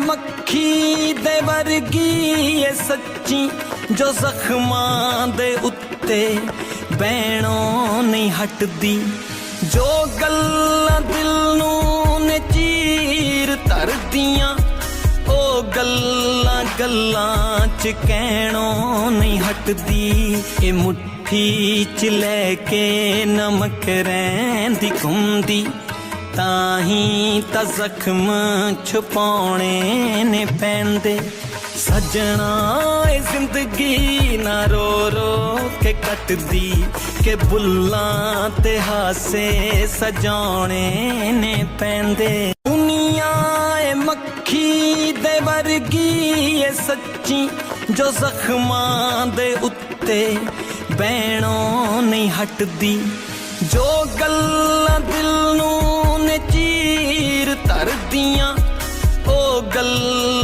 ਮੱਖੀ ਦੇ ਵਰਗੀ ਏ ਸੱਚੀ, ਜੋ ਜ਼ਖਮਾਂ ਦੇ ਉੱਤੇ ਬਹਿਣੋਂ ਨਹੀਂ ਹਟਦੀ। ਜੋ ਗੱਲਾਂ ਦਿਲ ਨੂੰ ਨੇ ਚੀਰ ਧਰਦੀਆਂ, ਉਹ ਗੱਲਾਂ ਗੱਲਾਂ ਚ ਕਹਿਣੋਂ ਨਹੀਂ ਹਟਦੀ। ਇਹ ਮੁੱਠੀ ਚ ਲੈ ਕੇ ਨਮਕ ਰਹਿੰਦੀ ਘੁੰਮਦੀ, ਤਾਂ ਹੀ ਤਾਂ ਜ਼ਖਮ ਛੁਪਾਉਣੇ ਨੇ ਪੈਂਦੇ। ਸੱਜਣਾ ਇਹ ਜ਼ਿੰਦਗੀ ਨਾ ਰੋ ਰੋ ਕੇ ਕੱਟਦੀ, ਕਿ ਬੁੱਲਾਂ ਤੇ ਹਾਸੇ ਸਜਾਉਣੇ ਨੇ ਪੈਂਦੇ। ਦੁਨੀਆ ਏ ਮੱਖੀ ਦੇ ਵਰਗੀ ਏ ਸੱਚੀ, ਜੋ ਜ਼ਖਮਾਂ ਦੇ ਉੱਤੇ ਬਹਿਣੋਂ ਨਹੀਂ ਹਟਦੀ। ਜੋ ਗੱਲਾਂ ਦਿਲ ਨੂੰ ਨੇ ਚੀਰ ਧਰਦੀਆਂ, ਉਹ ਗੱਲਾਂ